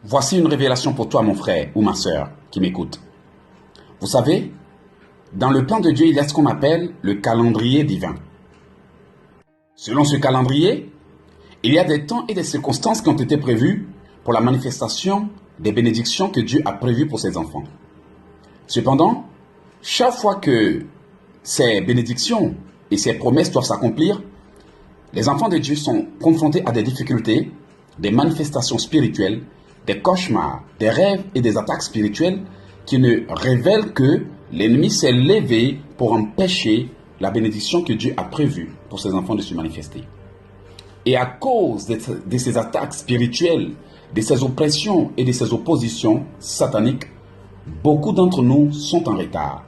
Voici une révélation pour toi, mon frère ou ma sœur qui m'écoute. Vous savez, dans le plan de Dieu, il y a ce qu'on appelle le calendrier divin. Selon ce calendrier, il y a des temps et des circonstances qui ont été prévus pour la manifestation des bénédictions que Dieu a prévues pour ses enfants. Cependant, chaque fois que ces bénédictions et ces promesses doivent s'accomplir, les enfants de Dieu sont confrontés à des difficultés, des manifestations spirituelles, des cauchemars, des rêves et des attaques spirituelles qui ne révèlent que l'ennemi s'est levé pour empêcher la bénédiction que Dieu a prévue pour ses enfants de se manifester. Et à cause de ces attaques spirituelles, de ces oppressions et de ces oppositions sataniques, beaucoup d'entre nous sont en retard.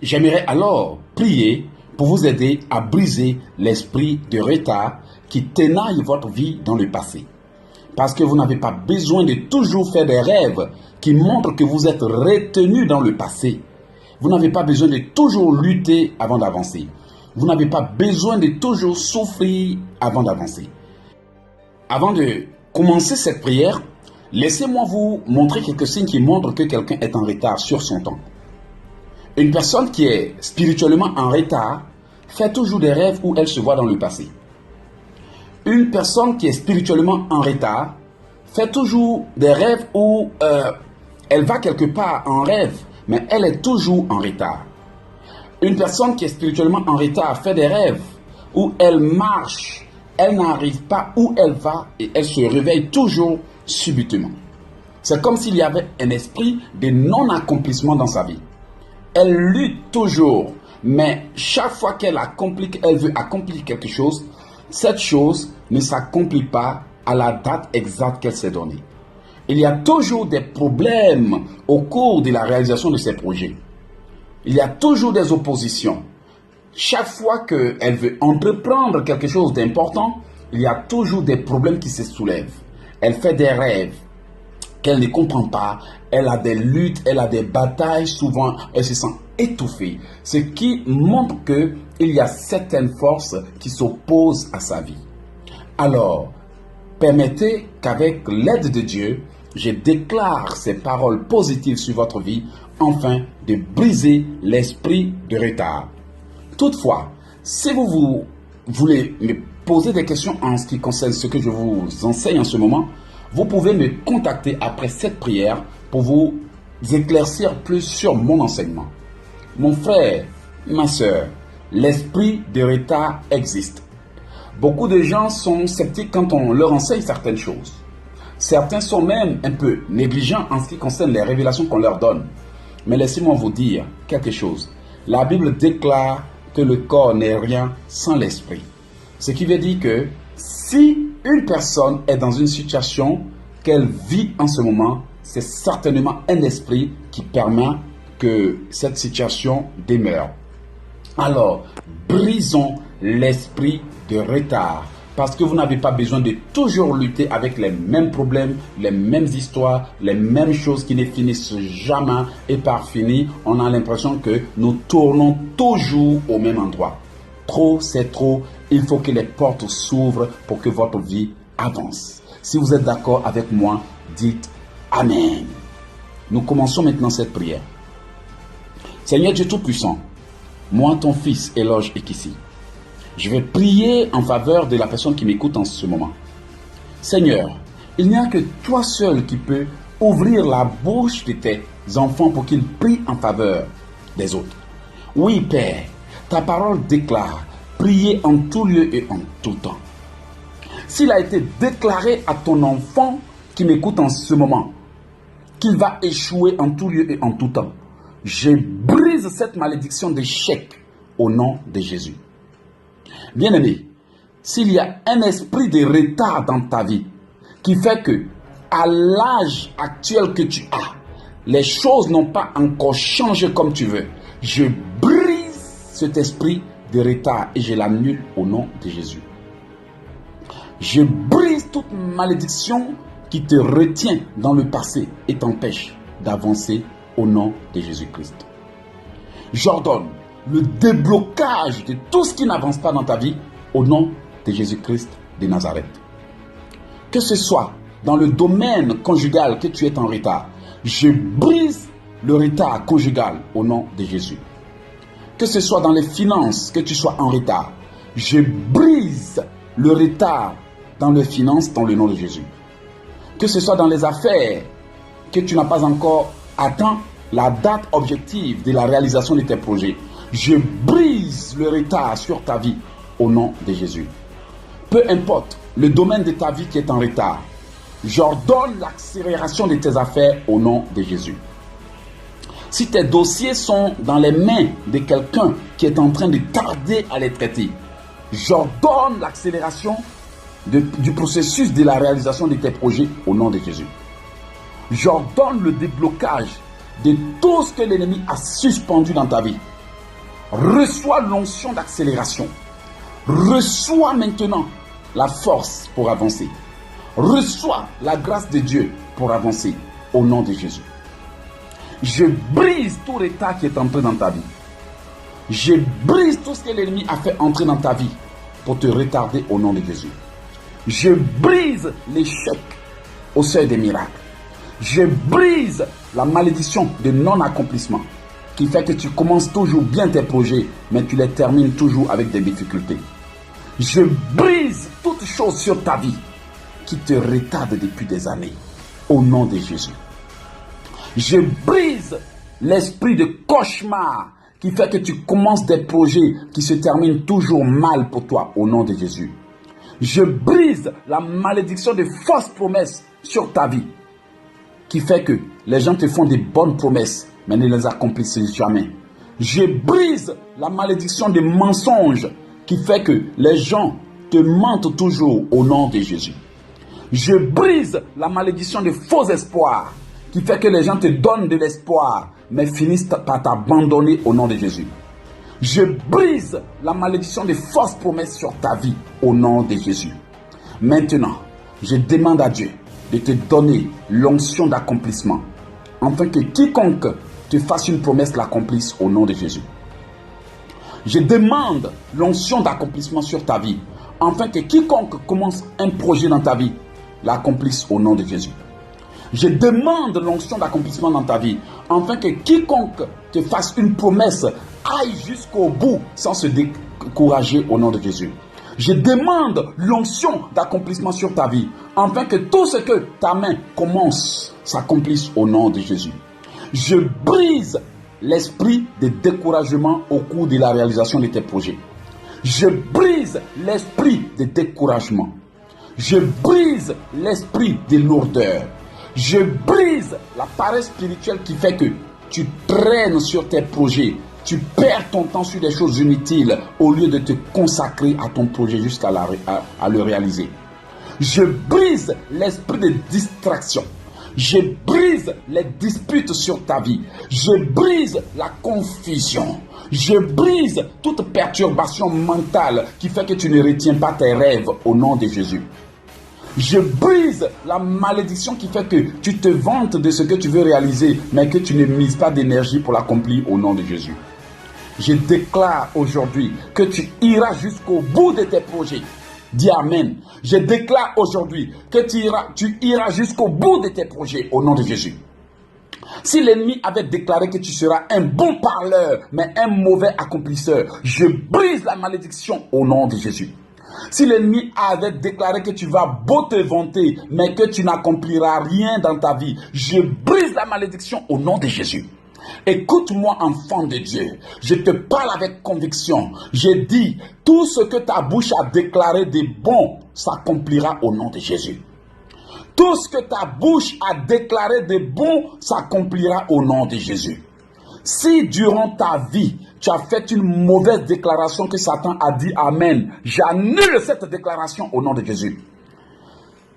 J'aimerais alors prier pour vous aider à briser l'esprit de retard qui tenaille votre vie dans le passé. Parce que vous n'avez pas besoin de toujours faire des rêves qui montrent que vous êtes retenu dans le passé. Vous n'avez pas besoin de toujours lutter avant d'avancer. Vous n'avez pas besoin de toujours souffrir avant d'avancer. Avant de commencer cette prière, laissez-moi vous montrer quelques signes qui montrent que quelqu'un est en retard sur son temps. Une personne qui est spirituellement en retard fait toujours des rêves où elle se voit dans le passé. Une personne qui est spirituellement en retard fait toujours des rêves où elle va quelque part en rêve, mais elle est toujours en retard. Une personne qui est spirituellement en retard fait des rêves où elle marche, elle n'arrive pas où elle va et elle se réveille toujours subitement. C'est comme s'il y avait un esprit de non-accomplissement dans sa vie. Elle lutte toujours, mais chaque fois qu'elle veut accomplir quelque chose, cette chose ne s'accomplit pas à la date exacte qu'elle s'est donnée. Il y a toujours des problèmes au cours de la réalisation de ces projets. Il y a toujours des oppositions. Chaque fois qu'elle veut entreprendre quelque chose d'important, il y a toujours des problèmes qui se soulèvent. Elle fait des rêves qu'elle ne comprend pas. Elle a des luttes, elle a des batailles. Souvent, elle se sent étouffée. Ce qui montre qu'il y a certaines forces qui s'opposent à sa vie. Alors, permettez qu'avec l'aide de Dieu, je déclare ces paroles positives sur votre vie, afin de briser l'esprit de retard. Toutefois, si vous voulez me poser des questions en ce qui concerne ce que je vous enseigne en ce moment, vous pouvez me contacter après cette prière pour vous éclaircir plus sur mon enseignement. Mon frère, ma soeur, l'esprit de retard existe. Beaucoup de gens sont sceptiques quand on leur enseigne certaines choses. Certains sont même un peu négligents en ce qui concerne les révélations qu'on leur donne. Mais laissez-moi vous dire quelque chose. La Bible déclare que le corps n'est rien sans l'esprit. Ce qui veut dire que si une personne est dans une situation qu'elle vit en ce moment, c'est certainement un esprit qui permet que cette situation demeure. Alors, brisons l'esprit de retard. Parce que vous n'avez pas besoin de toujours lutter avec les mêmes problèmes, les mêmes histoires, les mêmes choses qui ne finissent jamais. Et par fini, on a l'impression que nous tournons toujours au même endroit. Trop, c'est trop. Il faut que les portes s'ouvrent pour que votre vie avance. Si vous êtes d'accord avec moi, dites Amen. Nous commençons maintenant cette prière. Seigneur Dieu Tout-Puissant, moi ton fils Éloge Ekissi, je vais prier en faveur de la personne qui m'écoute en ce moment. Seigneur, il n'y a que toi seul qui peux ouvrir la bouche de tes enfants pour qu'ils prient en faveur des autres. Oui, Père, ta parole déclare, priez en tout lieu et en tout temps. S'il a été déclaré à ton enfant qui m'écoute en ce moment, qu'il va échouer en tout lieu et en tout temps, je brise cette malédiction d'échec au nom de Jésus. Bien-aimé, s'il y a un esprit de retard dans ta vie qui fait que, à l'âge actuel que tu as, les choses n'ont pas encore changé comme tu veux, je brise cet esprit de retard et je l'annule au nom de Jésus. Je brise toute malédiction qui te retient dans le passé et t'empêche d'avancer au nom de Jésus-Christ. J'ordonne le déblocage de tout ce qui n'avance pas dans ta vie au nom de Jésus-Christ de Nazareth. Que ce soit dans le domaine conjugal que tu es en retard, je brise le retard conjugal au nom de Jésus. Que ce soit dans les finances, que tu sois en retard, je brise le retard dans les finances dans le nom de Jésus. Que ce soit dans les affaires, que tu n'as pas encore atteint la date objective de la réalisation de tes projets, je brise le retard sur ta vie au nom de Jésus. Peu importe le domaine de ta vie qui est en retard, j'ordonne l'accélération de tes affaires au nom de Jésus. Si tes dossiers sont dans les mains de quelqu'un qui est en train de tarder à les traiter, j'ordonne l'accélération du processus de la réalisation de tes projets au nom de Jésus. J'ordonne le déblocage de tout ce que l'ennemi a suspendu dans ta vie. Reçois l'onction d'accélération. Reçois maintenant la force pour avancer. Reçois la grâce de Dieu pour avancer au nom de Jésus. Je brise tout retard qui est entré dans ta vie. Je brise tout ce que l'ennemi a fait entrer dans ta vie pour te retarder au nom de Jésus. Je brise l'échec au seuil des miracles. Je brise la malédiction de non-accomplissement qui fait que tu commences toujours bien tes projets, mais tu les termines toujours avec des difficultés. Je brise toute chose sur ta vie qui te retarde depuis des années au nom de Jésus. Je brise l'esprit de cauchemar qui fait que tu commences des projets qui se terminent toujours mal pour toi au nom de Jésus. Je brise la malédiction de fausses promesses sur ta vie qui fait que les gens te font des bonnes promesses mais ne les accomplissent jamais. Je brise la malédiction des mensonges qui fait que les gens te mentent toujours au nom de Jésus. Je brise la malédiction des faux espoirs qui fait que les gens te donnent de l'espoir mais finissent par t'abandonner au nom de Jésus. Je brise la malédiction des fausses promesses sur ta vie au nom de Jésus. Maintenant, je demande à Dieu de te donner l'onction d'accomplissement afin que quiconque te fasse une promesse l'accomplisse au nom de Jésus. Je demande l'onction d'accomplissement sur ta vie afin que quiconque commence un projet dans ta vie l'accomplisse au nom de Jésus. Je demande l'onction d'accomplissement dans ta vie afin que quiconque te fasse une promesse aille jusqu'au bout sans se décourager au nom de Jésus. Je demande l'onction d'accomplissement sur ta vie afin que tout ce que ta main commence s'accomplisse au nom de Jésus. Je brise l'esprit de découragement au cours de la réalisation de tes projets. Je brise l'esprit de découragement. Je brise l'esprit de lourdeur. Je brise la paresse spirituelle qui fait que tu traînes sur tes projets. Tu perds ton temps sur des choses inutiles au lieu de te consacrer à ton projet jusqu'à le réaliser. Je brise l'esprit de distraction. Je brise les disputes sur ta vie. Je brise la confusion. Je brise toute perturbation mentale qui fait que tu ne retiens pas tes rêves au nom de Jésus. Je brise la malédiction qui fait que tu te vantes de ce que tu veux réaliser, mais que tu ne mises pas d'énergie pour l'accomplir au nom de Jésus. Je déclare aujourd'hui que tu iras jusqu'au bout de tes projets. Dis Amen. Je déclare aujourd'hui que tu iras jusqu'au bout de tes projets au nom de Jésus. Si l'ennemi avait déclaré que tu seras un bon parleur, mais un mauvais accomplisseur, je brise la malédiction au nom de Jésus. Si l'ennemi avait déclaré que tu vas beau te vanter, mais que tu n'accompliras rien dans ta vie, je brise la malédiction au nom de Jésus. Écoute-moi, enfant de Dieu, je te parle avec conviction. Je dis, tout ce que ta bouche a déclaré de bon s'accomplira au nom de Jésus. Tout ce que ta bouche a déclaré de bon s'accomplira au nom de Jésus. Si durant ta vie, tu as fait une mauvaise déclaration que Satan a dit Amen, j'annule cette déclaration au nom de Jésus.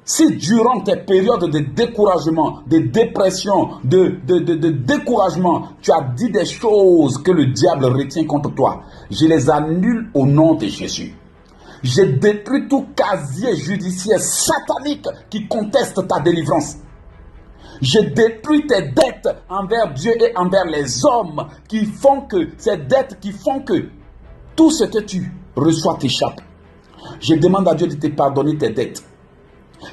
Si durant tes périodes de découragement, de dépression, de découragement, tu as dit des choses que le diable retient contre toi, je les annule au nom de Jésus. Je détruis tout casier judiciaire satanique qui conteste ta délivrance. Je détruis tes dettes envers Dieu et envers les hommes qui font que, ces dettes qui font que tout ce que tu reçois t'échappe. Je demande à Dieu de te pardonner tes dettes.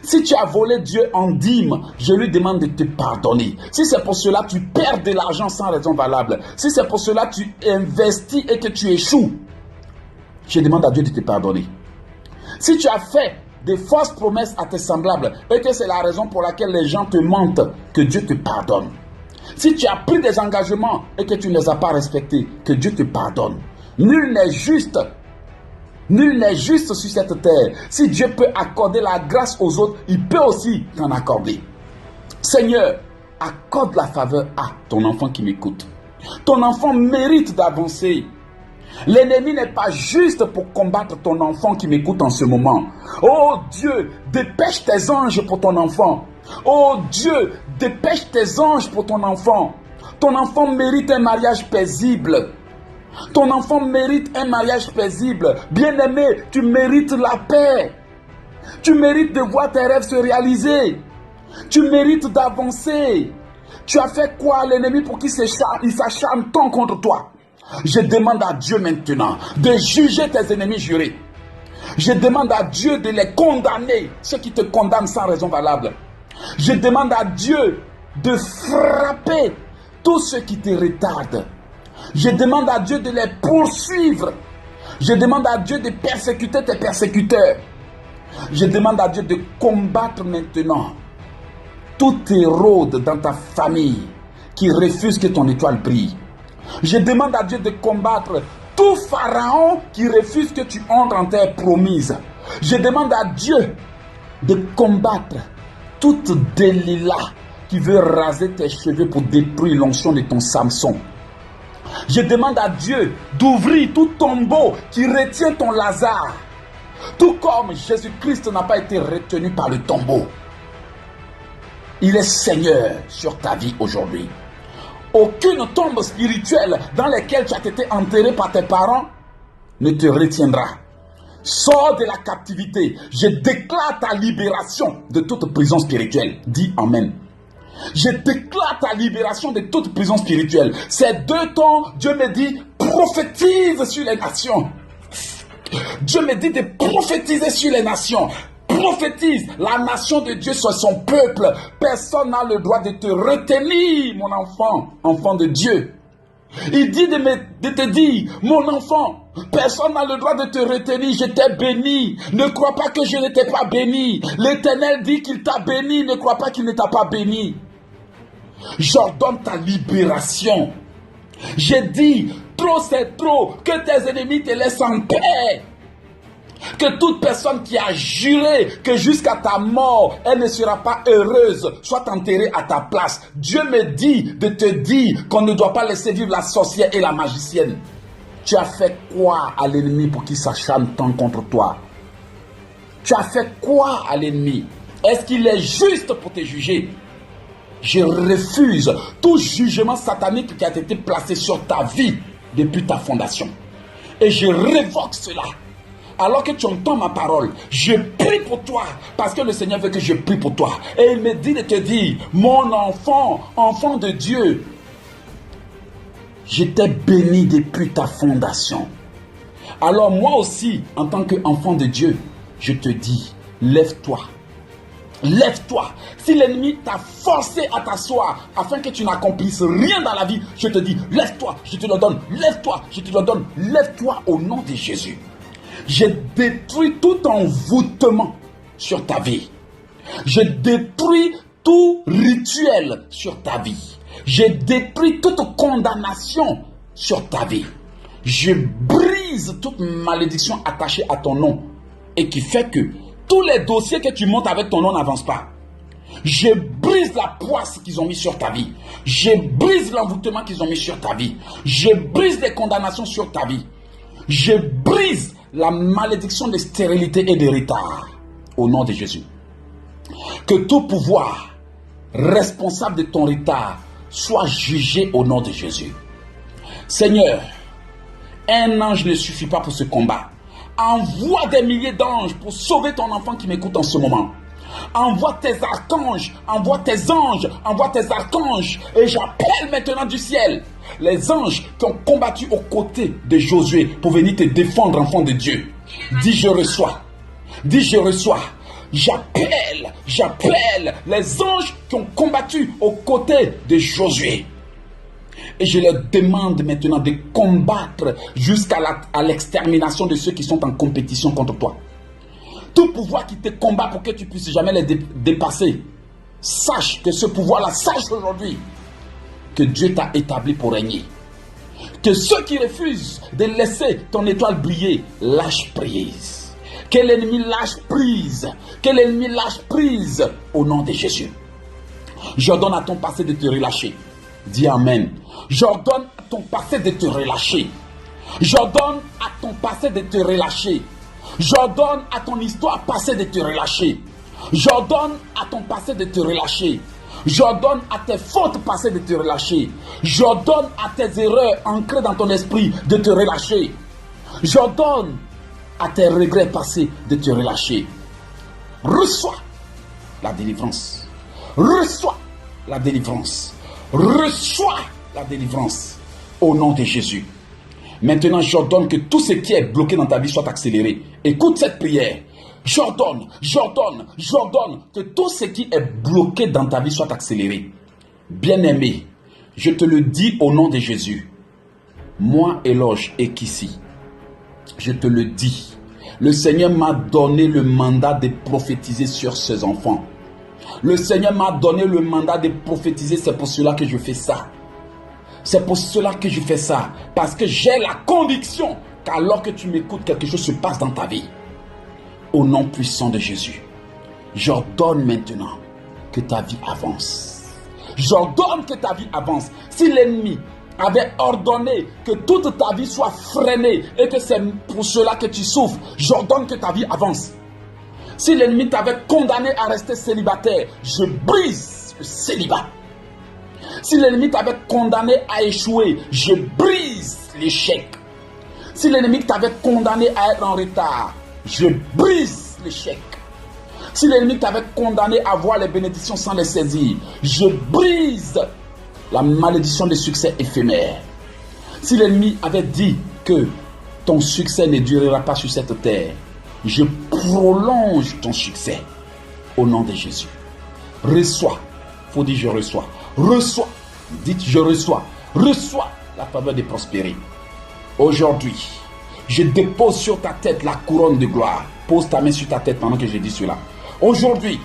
Si tu as volé Dieu en dîme, je lui demande de te pardonner. Si c'est pour cela que tu perds de l'argent sans raison valable, si c'est pour cela que tu investis et que tu échoues, je demande à Dieu de te pardonner. Si tu as fait des fausses promesses à tes semblables et que c'est la raison pour laquelle les gens te mentent, que Dieu te pardonne. Si tu as pris des engagements et que tu ne les as pas respectés, que Dieu te pardonne. Nul n'est juste. Nul n'est juste sur cette terre. Si Dieu peut accorder la grâce aux autres, il peut aussi t'en accorder. Seigneur, accorde la faveur à ton enfant qui m'écoute. Ton enfant mérite d'avancer. L'ennemi n'est pas juste pour combattre ton enfant qui m'écoute en ce moment. Oh Dieu, dépêche tes anges pour ton enfant. Oh Dieu, dépêche tes anges pour ton enfant. Ton enfant mérite un mariage paisible. Ton enfant mérite un mariage paisible. Bien-aimé, tu mérites la paix. Tu mérites de voir tes rêves se réaliser. Tu mérites d'avancer. Tu as fait quoi à l'ennemi pour qu'il s'acharne tant contre toi? Je demande à Dieu maintenant de juger tes ennemis jurés. Je demande à Dieu de les condamner, ceux qui te condamnent sans raison valable. Je demande à Dieu de frapper tous ceux qui te retardent. Je demande à Dieu de les poursuivre. Je demande à Dieu de persécuter tes persécuteurs. Je demande à Dieu de combattre maintenant tout érode dans ta famille qui refuse que ton étoile brille. Je demande à Dieu de combattre tout pharaon qui refuse que tu entres en terre promise. Je demande à Dieu de combattre toute Delilah qui veut raser tes cheveux pour détruire l'onction de ton Samson. Je demande à Dieu d'ouvrir tout tombeau qui retient ton Lazare. Tout comme Jésus-Christ n'a pas été retenu par le tombeau. Il est Seigneur sur ta vie aujourd'hui. Aucune tombe spirituelle dans laquelle tu as été enterré par tes parents ne te retiendra. Sors de la captivité. Je déclare ta libération de toute prison spirituelle. Dis Amen. Je déclare ta libération de toute prison spirituelle. Ces 2 temps, Dieu me dit, prophétise sur les nations. Dieu me dit de prophétiser sur les nations. Prophétise, la nation de Dieu soit son peuple. Personne n'a le droit de te retenir, mon enfant, enfant de Dieu. Il dit de te dire, mon enfant, personne n'a le droit de te retenir, je t'ai béni. Ne crois pas que je ne t'ai pas béni. L'Éternel dit qu'il t'a béni, ne crois pas qu'il ne t'a pas béni. J'ordonne ta libération. J'ai dit, trop c'est trop, que tes ennemis te laissent en paix. Que toute personne qui a juré que jusqu'à ta mort, elle ne sera pas heureuse, soit enterrée à ta place. Dieu me dit de te dire qu'on ne doit pas laisser vivre la sorcière et la magicienne. Tu as fait quoi à l'ennemi pour qu'il s'acharne tant contre toi? Tu as fait quoi à l'ennemi? Est-ce qu'il est juste pour te juger? Je refuse tout jugement satanique qui a été placé sur ta vie depuis ta fondation. Et je révoque cela. Alors que tu entends ma parole, je prie pour toi, parce que le Seigneur veut que je prie pour toi. Et il me dit de te dire, mon enfant, enfant de Dieu, je t'ai béni depuis ta fondation. Alors moi aussi, en tant qu'enfant de Dieu, je te dis, lève-toi. Lève-toi. Si l'ennemi t'a forcé à t'asseoir afin que tu n'accomplisses rien dans la vie, je te dis, lève-toi, je te le donne. Lève-toi, je te le donne. Lève-toi au nom de Jésus. Je détruis tout envoûtement sur ta vie. Je détruis tout rituel sur ta vie. Je détruis toute condamnation sur ta vie. Je brise toute malédiction attachée à ton nom et qui fait que tous les dossiers que tu montes avec ton nom n'avancent pas. Je brise la poisse qu'ils ont mis sur ta vie. Je brise l'envoûtement qu'ils ont mis sur ta vie. Je brise les condamnations sur ta vie. Je brise la malédiction de stérilité et de retard au nom de Jésus. Que tout pouvoir responsable de ton retard soit jugé au nom de Jésus. Seigneur, un ange ne suffit pas pour ce combat. Envoie des milliers d'anges pour sauver ton enfant qui m'écoute en ce moment. Envoie tes archanges, envoie tes anges, envoie tes archanges. Et j'appelle maintenant du ciel les anges qui ont combattu aux côtés de Josué pour venir te défendre, enfant de Dieu. Dis je reçois. Dis je reçois. J'appelle les anges qui ont combattu aux côtés de Josué. Et je leur demande maintenant de combattre jusqu'à l'extermination de ceux qui sont en compétition contre toi. Tout pouvoir qui te combat pour que tu puisses jamais les dépasser, sache que ce pouvoir-là, sache aujourd'hui que Dieu t'a établi pour régner. Que ceux qui refusent de laisser ton étoile briller, lâche prise. Que l'ennemi lâche prise. Que l'ennemi lâche prise au nom de Jésus. J'ordonne à ton passé de te relâcher. Dis Amen. J'ordonne à ton passé de te relâcher. J'ordonne à ton passé de te relâcher. J'ordonne à ton histoire passée de te relâcher. J'ordonne à ton passé de te relâcher. J'ordonne à tes fautes passées de te relâcher. J'ordonne à tes erreurs ancrées dans ton esprit de te relâcher. J'ordonne à tes regrets passés de te relâcher. Reçois la délivrance. Reçois la délivrance. Reçois la délivrance au nom de Jésus. Maintenant, j'ordonne que tout ce qui est bloqué dans ta vie soit accéléré. Écoute cette prière. J'ordonne que tout ce qui est bloqué dans ta vie soit accéléré. Bien-aimé, je te le dis au nom de Jésus. Moi, Eloge Ekissi, je te le dis. Le Seigneur m'a donné le mandat de prophétiser sur ses enfants. Le Seigneur m'a donné le mandat de prophétiser, c'est pour cela que je fais ça. C'est pour cela que je fais ça. Parce que j'ai la conviction qu'alors que tu m'écoutes, quelque chose se passe dans ta vie. Au nom puissant de Jésus, j'ordonne maintenant que ta vie avance. J'ordonne que ta vie avance. Si l'ennemi avait ordonné que toute ta vie soit freinée et que c'est pour cela que tu souffres, j'ordonne que ta vie avance. Si l'ennemi t'avait condamné à rester célibataire, je brise le célibat. Si l'ennemi t'avait condamné à échouer, je brise l'échec. Si l'ennemi t'avait condamné à être en retard, je brise l'échec. Si l'ennemi t'avait condamné à voir les bénédictions sans les saisir, je brise la malédiction des succès éphémères. Si l'ennemi avait dit que ton succès ne durera pas sur cette terre, je prolonge ton succès au nom de Jésus. Reçois. Faut dire je reçois. Reçois. Dites je reçois. Reçois la faveur de prospérer. Aujourd'hui, je dépose sur ta tête la couronne de gloire. Pose ta main sur ta tête pendant que je dis cela. Aujourd'hui,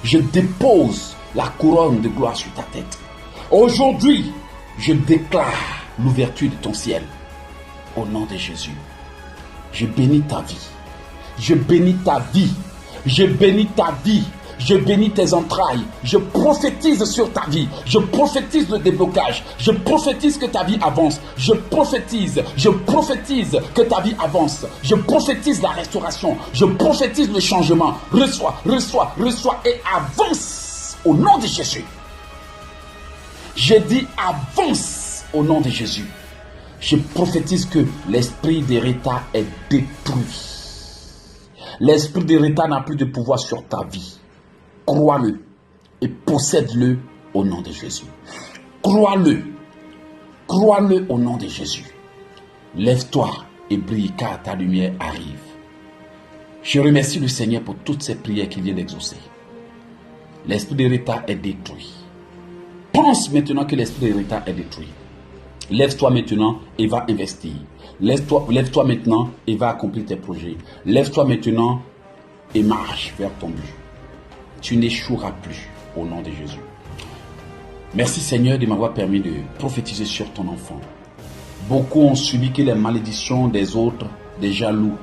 je dépose la couronne de gloire sur ta tête. Aujourd'hui, je déclare l'ouverture de ton ciel. Au nom de Jésus, je bénis ta vie. Je bénis ta vie. Je bénis ta vie. Je bénis tes entrailles. Je prophétise sur ta vie. Je prophétise le déblocage. Je prophétise que ta vie avance. Je prophétise que ta vie avance. Je prophétise la restauration. Je prophétise le changement. Reçois et avance au nom de Jésus. J'ai dit avance au nom de Jésus. Je prophétise que l'esprit de retard est détruit. L'esprit de retard n'a plus de pouvoir sur ta vie. Crois-le et possède-le au nom de Jésus. Crois-le au nom de Jésus. Lève-toi et brille car ta lumière arrive. Je remercie le Seigneur pour toutes ces prières qu'il vient d'exaucer. L'esprit de retard est détruit. Pense maintenant que l'esprit de retard est détruit. Lève-toi maintenant et va investir. Lève-toi maintenant et va accomplir tes projets. Lève-toi maintenant et marche vers ton but. Tu n'échoueras plus au nom de Jésus. Merci Seigneur de m'avoir permis de prophétiser sur ton enfant. Beaucoup ont subi que les malédictions des autres, des jaloux.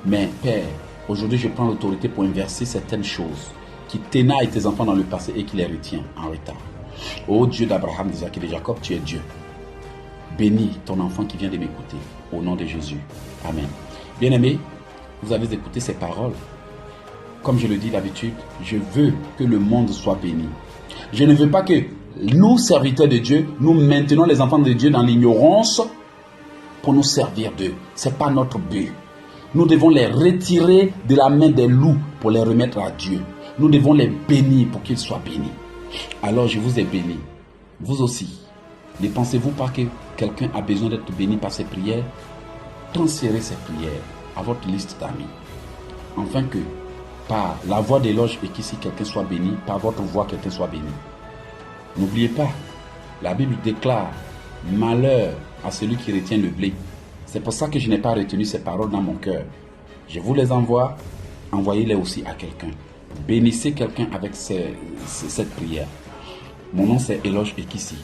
Mais Père, aujourd'hui je prends l'autorité pour inverser certaines choses qui tenaillent tes enfants dans le passé et qui les retient en retard. Ô Dieu d'Abraham, d'Isaac et de Jacob, tu es Dieu. Bénis ton enfant qui vient de m'écouter. Au nom de Jésus. Amen. Bien-aimés, vous avez écouté ces paroles. Comme je le dis d'habitude, je veux que le monde soit béni. Je ne veux pas que nous, serviteurs de Dieu, nous maintenons les enfants de Dieu dans l'ignorance pour nous servir d'eux. Ce n'est pas notre but. Nous devons les retirer de la main des loups pour les remettre à Dieu. Nous devons les bénir pour qu'ils soient bénis. Alors je vous ai béni. Vous aussi. Ne pensez-vous pas que quelqu'un a besoin d'être béni par ses prières? Transférez ces prières à votre liste d'amis, afin que par la voix d'éloge et qu'ici quelqu'un soit béni, par votre voix quelqu'un soit béni. N'oubliez pas, la Bible déclare malheur à celui qui retient le blé. C'est pour ça que je n'ai pas retenu ces paroles dans mon cœur. Je vous les envoie, envoyez-les aussi à quelqu'un. Bénissez quelqu'un avec cette prière. Mon nom c'est Eloge Ekissi.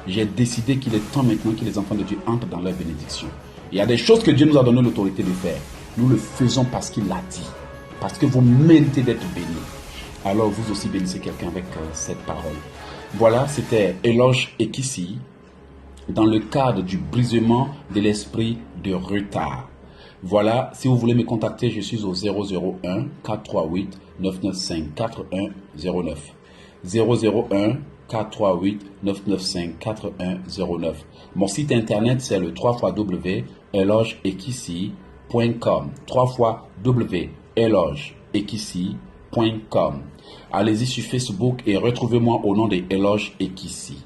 J'ai décidé qu'il est temps maintenant que les enfants de Dieu entrent dans leur bénédiction. Il y a des choses que Dieu nous a donné l'autorité de faire. Nous le faisons parce qu'il l'a dit. Parce que vous méritez d'être bénis. Alors vous aussi bénissez quelqu'un avec cette parole. Voilà, c'était Eloge Ekissi dans le cadre du brisement de l'esprit de retard. Voilà, si vous voulez me contacter, je suis au 001 438 995 4109. 001 438 995 4109. Mon site internet, c'est le www.elogeekissi.com. www.elogeekissi.com. Allez-y sur Facebook et retrouvez-moi au nom de Eloge Ekissi.